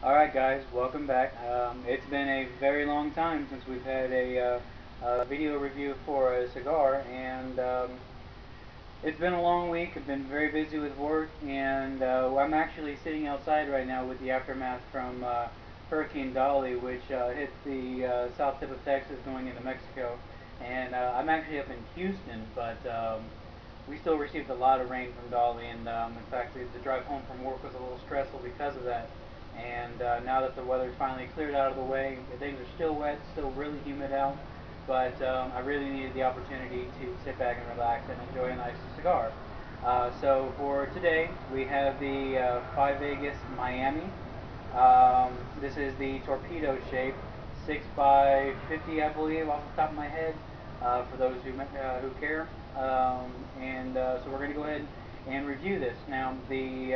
Alright guys, welcome back. It's been a very long time since we've had a video review for a cigar, and it's been a long week. I've been very busy with work, and I'm actually sitting outside right now with the aftermath from Hurricane Dolly, which hit the south tip of Texas going into Mexico. And I'm actually up in Houston, but we still received a lot of rain from Dolly, and in fact the drive home from work was a little stressful because of that. And now that the weather's finally cleared out of the way, things are still wet, still really humid out, but I really needed the opportunity to sit back and relax and enjoy a nice cigar. So for today, we have the Five Vegas Miami. This is the torpedo shape, 6 by 50, I believe, off the top of my head, for those who care. So we're going to go ahead and review this. Now, the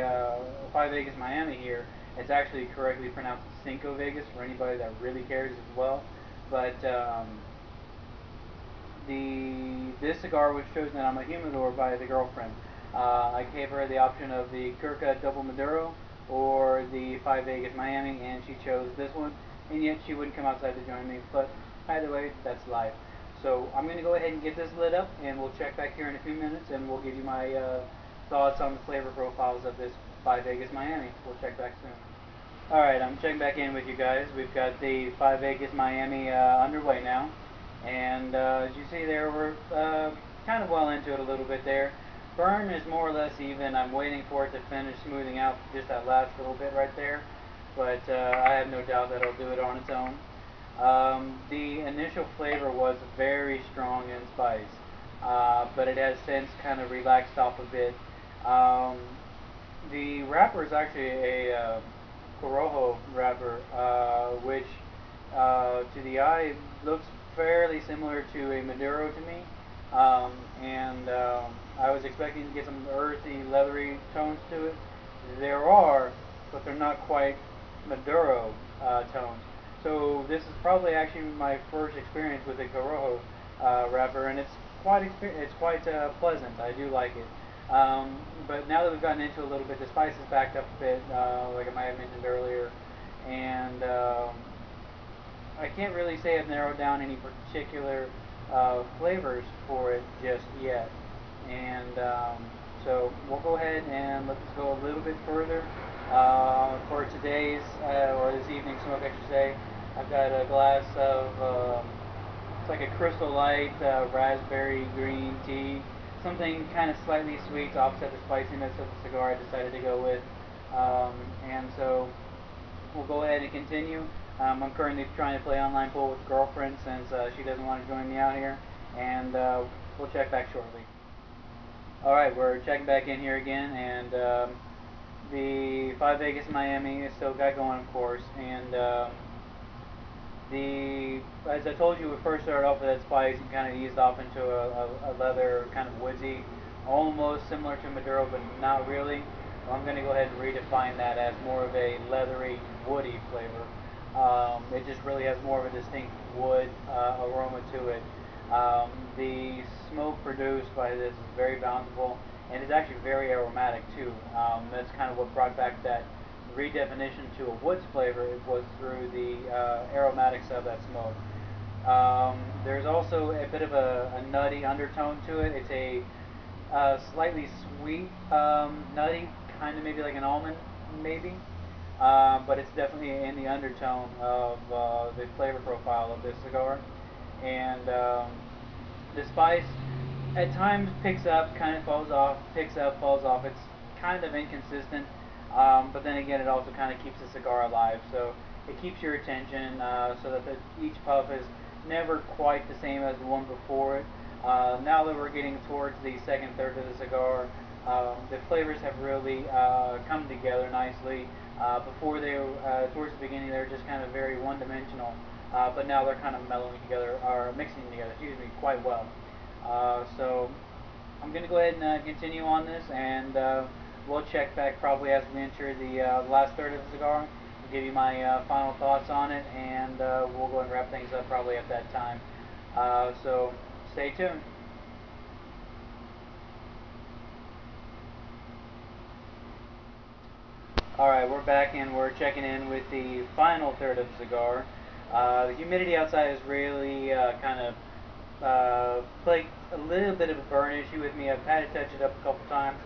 Five Vegas Miami here, it's actually correctly pronounced Cinco Vegas for anybody that really cares as well. But this cigar was chosen on my humidor by the girlfriend. I gave her the option of the Kirka Double Maduro or the Five Vegas Miami, and she chose this one, and yet she wouldn't come outside to join me. But either way, that's life. So I'm going to go ahead and get this lit up, and we'll check back here in a few minutes, and we'll give you my thoughts on the flavor profiles of this Five Vegas Miami. We'll check back soon. Alright, I'm checking back in with you guys. We've got the Five Vegas Miami underway now. And as you see there, we're kind of well into it a little bit there. Burn is more or less even. I'm waiting for it to finish smoothing out just that last little bit right there. But I have no doubt that it'll do it on its own. The initial flavor was very strong in spice, but it has since kind of relaxed off a bit. The wrapper is actually a Corojo wrapper, which to the eye looks fairly similar to a Maduro to me. I was expecting to get some earthy, leathery tones to it. There are, but they're not quite Maduro tones. So this is probably actually my first experience with a Corojo wrapper, and it's quite pleasant. I do like it. But now that we've gotten into a little bit, the spice has backed up a bit, like I might have mentioned earlier, and I can't really say I've narrowed down any particular flavors for it just yet. And so we'll go ahead and let's go a little bit further. For today's, or this evening's smoke, I should say, I've got a glass of, it's like a Crystal Light raspberry green tea. Something kind of slightly sweet to offset the spiciness of the cigar I decided to go with. So we'll go ahead and continue. I'm currently trying to play online pool with girlfriend since she doesn't want to join me out here, and we'll check back shortly. Alright, we're checking back in here again, and the Five Vegas Miami is still got going, of course, and as I told you, we first started off with that spice and kind of eased off into a leather, kind of woodsy, almost similar to Maduro, but not really. Well, I'm going to go ahead and redefine that as more of a leathery, woody flavor. It just really has more of a distinct wood aroma to it. The smoke produced by this is very bountiful, and it's actually very aromatic too. That's kind of what brought back that redefinition to a woods flavor. It was through the aromatics of that smoke. There's also a bit of a nutty undertone to it. It's a slightly sweet, nutty, kind of maybe like an almond, maybe. But it's definitely in the undertone of the flavor profile of this cigar. And the spice at times picks up, kind of falls off, picks up, falls off. It's kind of inconsistent, but then again, it also kind of keeps the cigar alive. So it keeps your attention, so that each puff is never quite the same as the one before it. Now that we're getting towards the second third of the cigar, the flavors have really come together nicely. Before towards the beginning, they were just kind of very one-dimensional, but now they're kind of mellowing together, or mixing together, excuse me, quite well. So I'm going to go ahead and continue on this, and we'll check back probably as we enter the last third of the cigar. I'll give you my final thoughts on it, and we'll go and wrap things up probably at that time. So stay tuned. Alright, we're back and we're checking in with the final third of the cigar. The humidity outside has really kind of plagued a little bit of a burn issue with me. I've had to touch it up a couple times,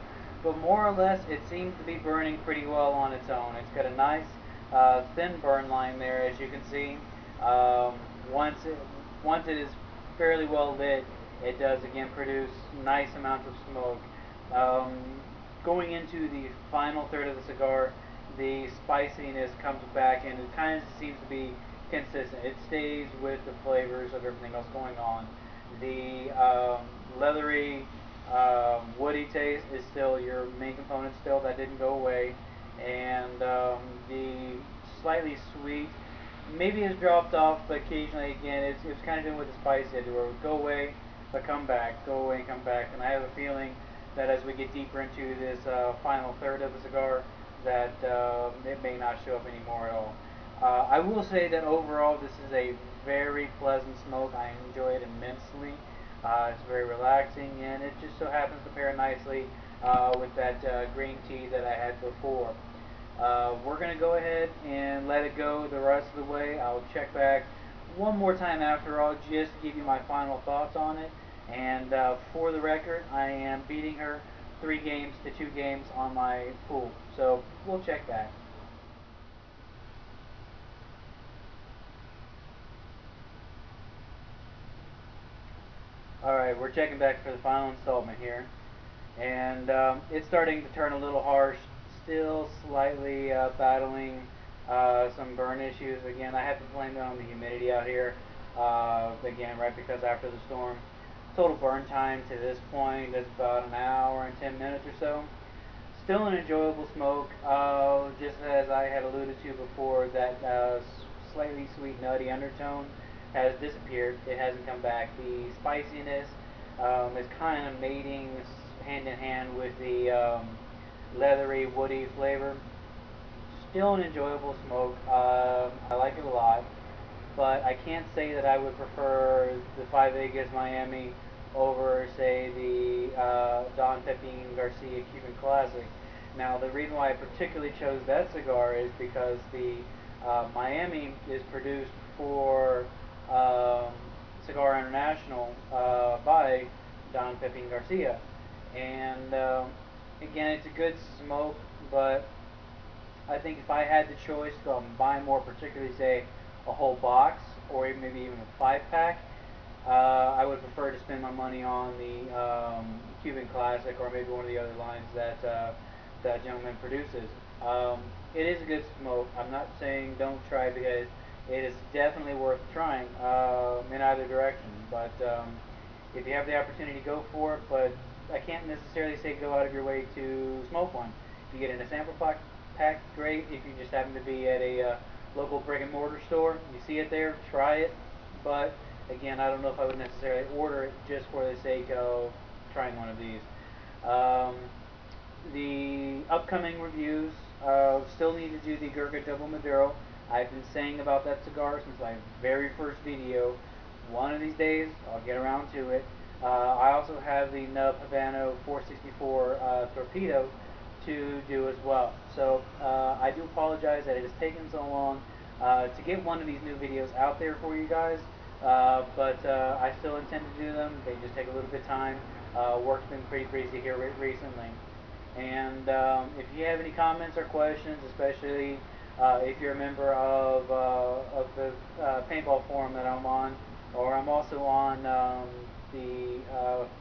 but more or less it seems to be burning pretty well on its own. It's got a nice thin burn line there, as you can see. Um, once it once it is fairly well lit, it does again produce nice amounts of smoke. Um, Going into the final third of the cigar, the spiciness comes back and it kind of seems to be consistent. It stays with the flavors of everything else going on. The leathery, woody taste is still your main component. Still, that didn't go away, and the slightly sweet maybe has dropped off, but occasionally again it's kind of doing with the spice where it would go away but come back, go away and come back. And I have a feeling that as we get deeper into this final third of the cigar, that it may not show up anymore at all. I will say that overall this is a very pleasant smoke. I enjoy it immensely. It's very relaxing, and it just so happens to pair nicely with that green tea that I had before. We're going to go ahead and let it go the rest of the way. I'll check back one more time after all just to give you my final thoughts on it. And for the record, I am beating her 3 games to 2 games on my pool. So we'll check back. Alright, we're checking back for the final installment here. And it's starting to turn a little harsh. Still slightly battling some burn issues. Again, I have to blame it on the humidity out here. Again, right because after the storm, total burn time to this point is about an hour and 10 minutes or so. Still an enjoyable smoke. Just as I had alluded to before, that slightly sweet nutty undertone has disappeared. It hasn't come back. The spiciness is kind of mating hand in hand with the leathery, woody flavor. Still an enjoyable smoke. I like it a lot, but I can't say that I would prefer the Five Vegas Miami over, say, the Don Pepin Garcia Cuban Classic. Now, the reason why I particularly chose that cigar is because the Miami is produced for Cigar International by Don Pepin Garcia. And again, it's a good smoke, but I think if I had the choice to go and buy more, particularly say a whole box or even maybe even a 5-pack, I would prefer to spend my money on the Cuban Classic or maybe one of the other lines that that gentleman produces. It is a good smoke. I'm not saying don't try it, because it is definitely worth trying in either direction. But if you have the opportunity, go for it. But I can't necessarily say go out of your way to smoke one. If you get in a sample pack, great. If you just happen to be at a local brick and mortar store, you see it there, try it. But again, I don't know if I would necessarily order it just for the sake of trying one of these. The upcoming reviews, still need to do the Gurkha Double Maduro. I've been saying about that cigar since my very first video. One of these days, I'll get around to it. I also have the Nub Habano 464 Torpedo to do as well. So I do apologize that it has taken so long to get one of these new videos out there for you guys, but I still intend to do them. They just take a little bit of time. Work's been pretty crazy here recently. And if you have any comments or questions, especially if you're a member of the paintball forum that I'm on, or I'm also on the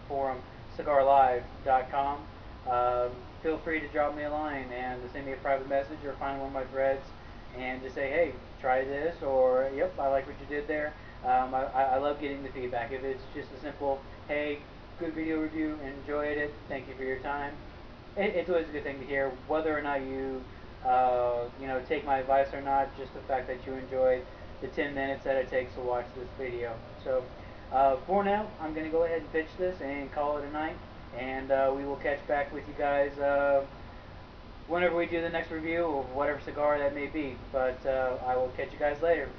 forum cigarlive.com, feel free to drop me a line and send me a private message or find one of my threads and just say, hey, try this, or yep, I like what you did there. I love getting the feedback. If it's just a simple, hey, good video review, enjoyed it, thank you for your time, it's always a good thing to hear, whether or not you take my advice or not. Just the fact that you enjoyed the 10 minutes that it takes to watch this video. So for now, I'm going to go ahead and pitch this and call it a night, and we will catch back with you guys whenever we do the next review of whatever cigar that may be. But I will catch you guys later.